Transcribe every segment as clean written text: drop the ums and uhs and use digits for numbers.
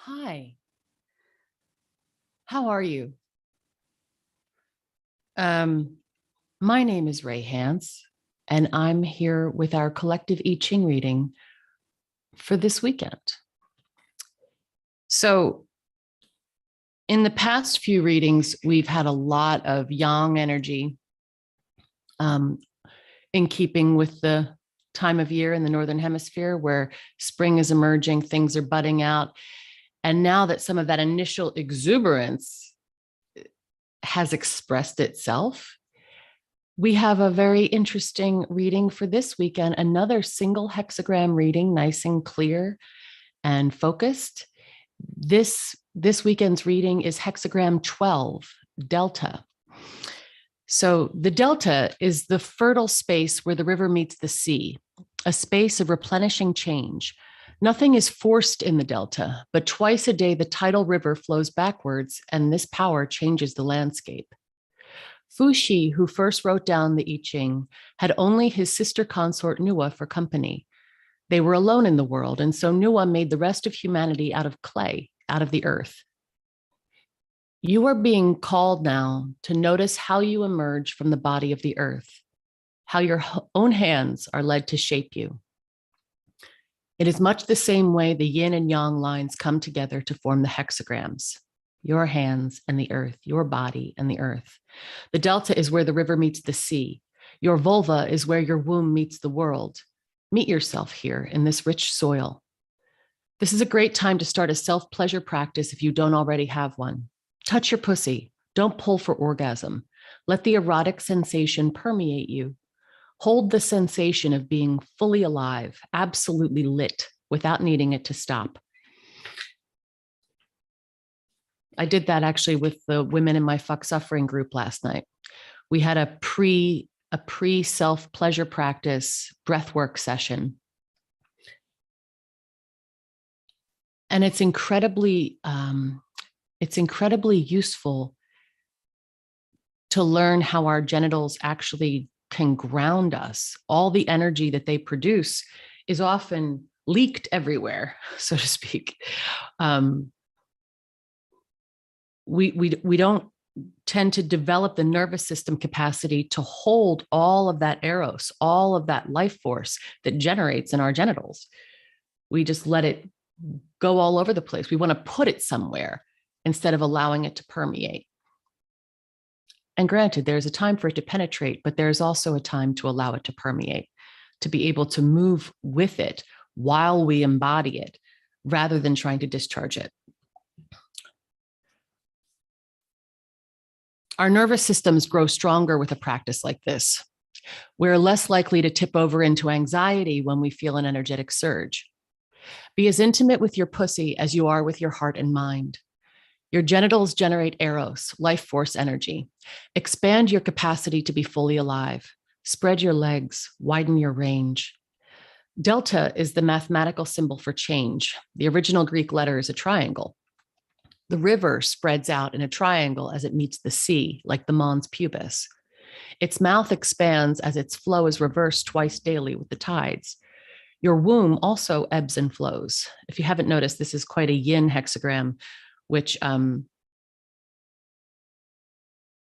Hi, how are you? My name is Hance, and I'm here with our collective I Ching reading for this weekend. So, in the past few readings, we've had a lot of yang energy um, in keeping with the time of year in the Northern Hemisphere where spring is emerging, things are budding out. And now that some of that initial exuberance has expressed itself, we have a very interesting reading for this weekend, another single hexagram reading, nice and clear and focused. This weekend's reading is hexagram 12, delta. So the delta is the fertile space where the river meets the sea, a space of replenishing change. Nothing is forced in the delta, but twice a day the tidal river flows backwards, and this power changes the landscape. Fuxi, who first wrote down the I Ching, had only his sister consort Nuwa for company. They were alone in the world, and so Nuwa made the rest of humanity out of clay, out of the earth. You are being called now to notice how you emerge from the body of the earth, how your own hands are led to shape you. It is much the same way the yin and yang lines come together to form the hexagrams. Your hands and the earth, your body and the earth. The delta is where the river meets the sea. Your vulva is where your womb meets the world. Meet yourself here in this rich soil. This is a great time to start a self-pleasure practice if you don't already have one. Touch your pussy. Don't pull for orgasm. Let the erotic sensation permeate you. Hold the sensation of being fully alive, absolutely lit, without needing it to stop. I did that actually with the women in my fuck suffering group last night. We had a pre self-pleasure practice breathwork session. And it's incredibly useful to learn how our genitals actually can ground us. All the energy that they produce is often leaked everywhere, so to speak. We don't tend to develop the nervous system capacity to hold all of that eros, all of that life force that generates in our genitals. We just let it go all over the place. We want to put it somewhere instead of allowing it to permeate. And granted, there's a time for it to penetrate, but there's also a time to allow it to permeate, to be able to move with it while we embody it, rather than trying to discharge it. Our nervous systems grow stronger with a practice like this. We're less likely to tip over into anxiety when we feel an energetic surge. Be as intimate with your pussy as you are with your heart and mind. Your genitals generate eros, life force energy. Expand your capacity to be fully alive. Spread your legs, widen your range. Delta is the mathematical symbol for change. The original Greek letter is a triangle. The river spreads out in a triangle as it meets the sea, like the mons pubis. Its mouth expands as its flow is reversed twice daily with the tides. Your womb also ebbs and flows. If you haven't noticed, this is quite a yin hexagram, which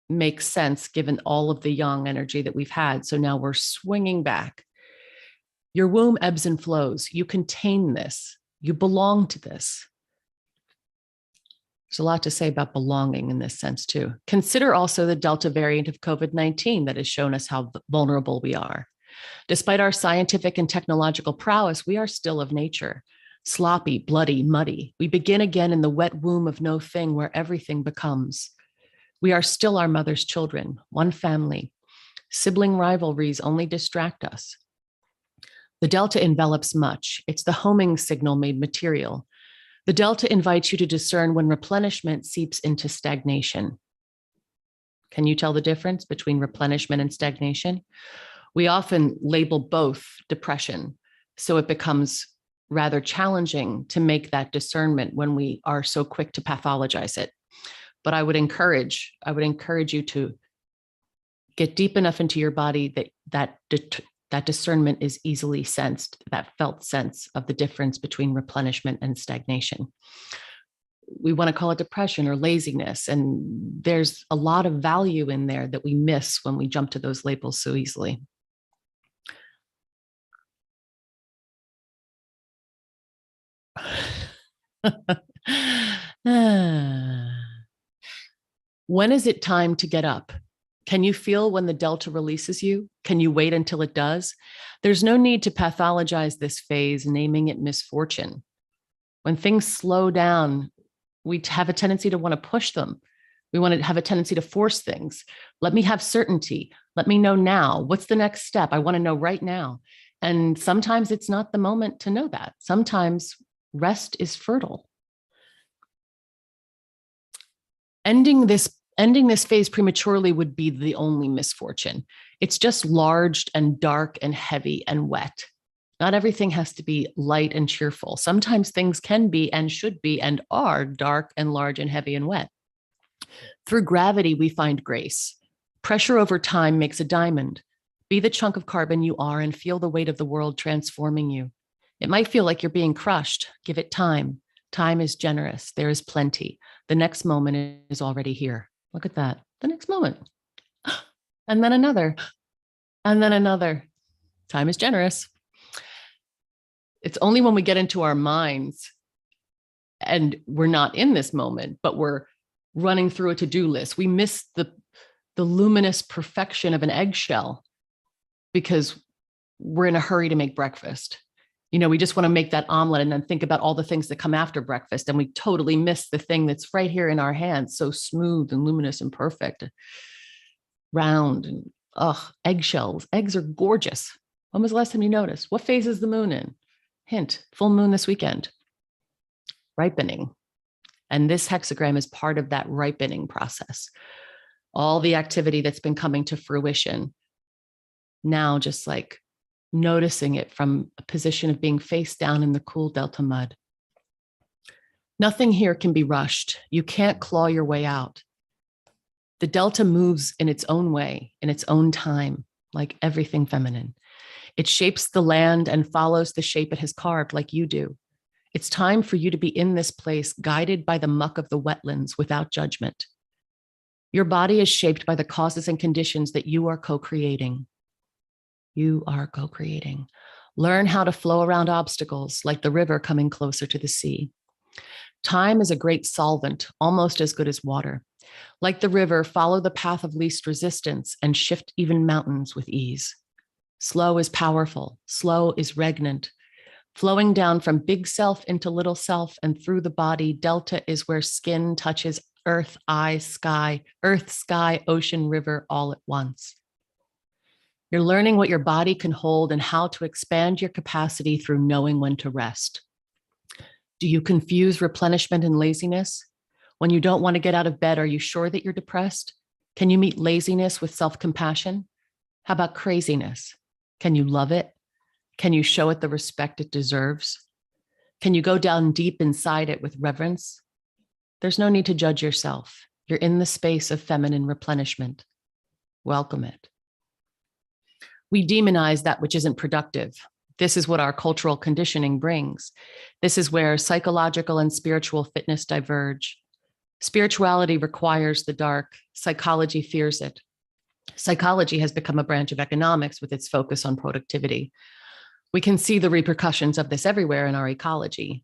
makes sense given all of the yang energy that we've had. So now we're swinging back. Your womb ebbs and flows. You contain this. You belong to this. There's a lot to say about belonging in this sense too. Consider also the Delta variant of COVID-19 that has shown us how vulnerable we are. Despite our scientific and technological prowess, we are still of nature. Sloppy, bloody, muddy. We begin again in the wet womb of no thing where everything becomes. We are still our mother's children, one family. Sibling rivalries only distract us. The delta envelops much. It's the homing signal made material. The delta invites you to discern when replenishment seeps into stagnation. Can you tell the difference between replenishment and stagnation? We often label both depression, so it becomes rather challenging to make that discernment when we are so quick to pathologize it. But I would encourage you to get deep enough into your body that discernment is easily sensed, that felt sense of the difference between replenishment and stagnation. we want to call it depression or laziness. And there's a lot of value in there that we miss when we jump to those labels so easily. When is it time to get up? Can you feel when the delta releases you? Can you wait until it does? There's no need to pathologize this phase, naming it misfortune. When things slow down, we have a tendency to want to push them. We want to have a tendency to force things. Let me have certainty. Let me know now. What's the next step? I want to know right now. And sometimes it's not the moment to know that. Sometimes rest is fertile. Ending this phase prematurely would be the only misfortune. It's just large and dark and heavy and wet. Not everything has to be light and cheerful. Sometimes things can be and should be and are dark and large and heavy and wet. Through gravity, we find grace. Pressure over time makes a diamond. Be the chunk of carbon you are and feel the weight of the world transforming you. It might feel like you're being crushed. Give it time. Time is generous. There is plenty. The next moment is already here. Look at that. The next moment. And then another. And then another. Time is generous. It's only when we get into our minds and we're not in this moment, but we're running through a to-do list. We miss the luminous perfection of an eggshell because we're in a hurry to make breakfast. You know, we just want to make that omelet and then think about all the things that come after breakfast. And we totally miss the thing that's right here in our hands, so smooth and luminous and perfect, round and eggshells. Eggs are gorgeous. When was the last time you noticed? What phase is the moon in? Hint, full moon this weekend. Ripening. And this hexagram is part of that ripening process. All the activity that's been coming to fruition. Now just like noticing it from a position of being face down in the cool delta mud. Nothing here can be rushed. You can't claw your way out. The delta moves in its own way, in its own time, like everything feminine. It shapes the land and follows the shape it has carved like you do. It's time for you to be in this place, guided by the muck of the wetlands without judgment. Your body is shaped by the causes and conditions that you are co-creating. You are co-creating. Learn how to flow around obstacles like the river coming closer to the sea. Time is a great solvent, almost as good as water. Like the river, follow the path of least resistance and shift even mountains with ease. Slow is powerful. Slow is regnant. Flowing down from big self into little self and through the body, delta is where skin touches earth, sky, ocean, river all at once. You're learning what your body can hold and how to expand your capacity through knowing when to rest. Do you confuse replenishment and laziness? When you don't want to get out of bed, are you sure that you're depressed? Can you meet laziness with self-compassion? How about craziness? Can you love it? Can you show it the respect it deserves? Can you go down deep inside it with reverence? There's no need to judge yourself. You're in the space of feminine replenishment. Welcome it. We demonize that which isn't productive. This is what our cultural conditioning brings. This is where psychological and spiritual fitness diverge. Spirituality requires the dark. Psychology fears it. Psychology has become a branch of economics with its focus on productivity. We can see the repercussions of this everywhere in our ecology.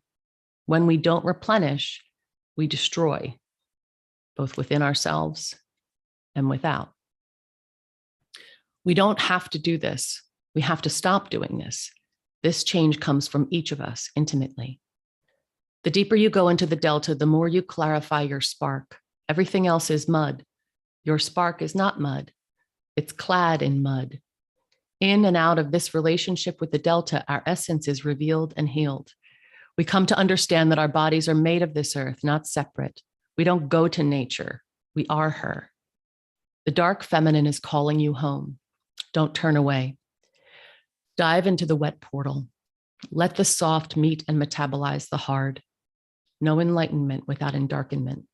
When we don't replenish, we destroy, both within ourselves and without. We don't have to do this. We have to stop doing this. This change comes from each of us intimately. The deeper you go into the delta, the more you clarify your spark. Everything else is mud. Your spark is not mud. It's clad in mud. In and out of this relationship with the delta, our essence is revealed and healed. We come to understand that our bodies are made of this earth, not separate. We don't go to nature. We are her. The dark feminine is calling you home. Don't turn away. Dive into the wet portal. Let the soft meet and metabolize the hard. No enlightenment without endarkenment.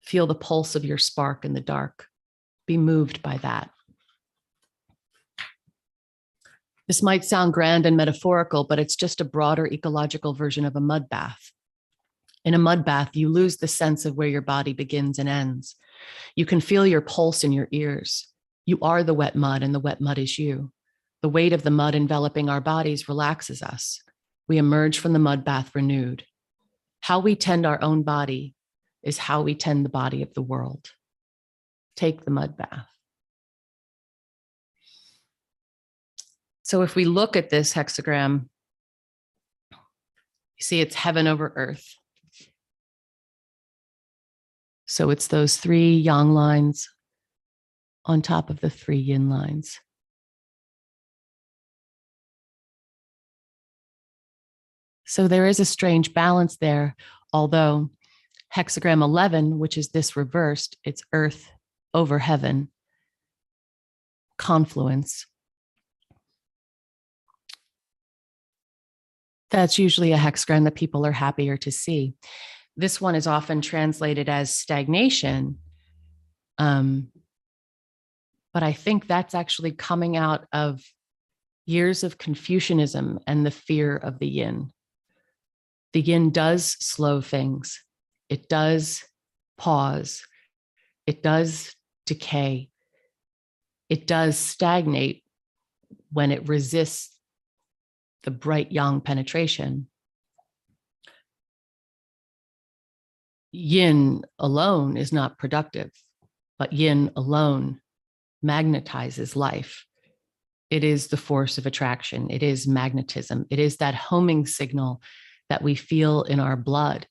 Feel the pulse of your spark in the dark. Be moved by that. This might sound grand and metaphorical, but it's just a broader ecological version of a mud bath. In a mud bath, you lose the sense of where your body begins and ends. You can feel your pulse in your ears. You are the wet mud, and the wet mud is you. The weight of the mud enveloping our bodies relaxes us. We emerge from the mud bath renewed. How we tend our own body is how we tend the body of the world. Take the mud bath. So if we look at this hexagram, you see it's heaven over earth. So it's those 3 yang lines on top of the 3 yin lines. So there is a strange balance there, although hexagram 11, which is this reversed, it's earth over heaven, confluence. That's usually a hexagram that people are happier to see. This one is often translated as stagnation. But I think that's actually coming out of years of Confucianism and the fear of the yin. The yin does slow things. It does pause. It does decay. It does stagnate when it resists the bright yang penetration. Yin alone is not productive, but yin alone magnetizes life. It is the force of attraction. It is magnetism. It is that homing signal that we feel in our blood,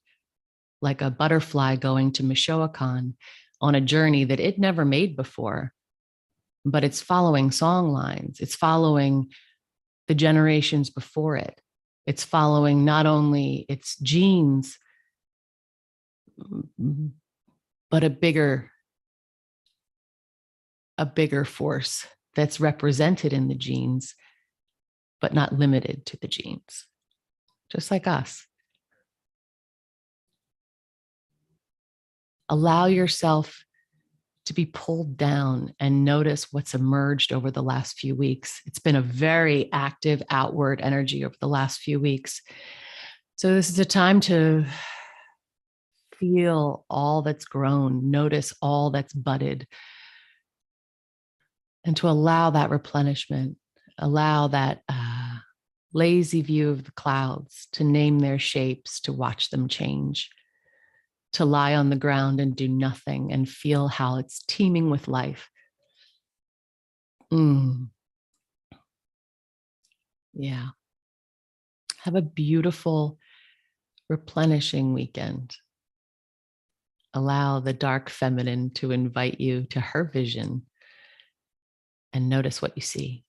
like a butterfly going to Michoacan on a journey that it never made before, but it's following song lines. It's following the generations before it. It's following not only its genes, but a bigger force that's represented in the genes, but not limited to the genes, just like us. Allow yourself to be pulled down and notice what's emerged over the last few weeks. It's been a very active outward energy over the last few weeks. So this is a time to feel all that's grown, notice all that's budded, and to allow that replenishment, allow that lazy view of the clouds, to name their shapes, to watch them change, to lie on the ground and do nothing and feel how it's teeming with life. Yeah. Have a beautiful, replenishing weekend. Allow the dark feminine to invite you to her vision and notice what you see.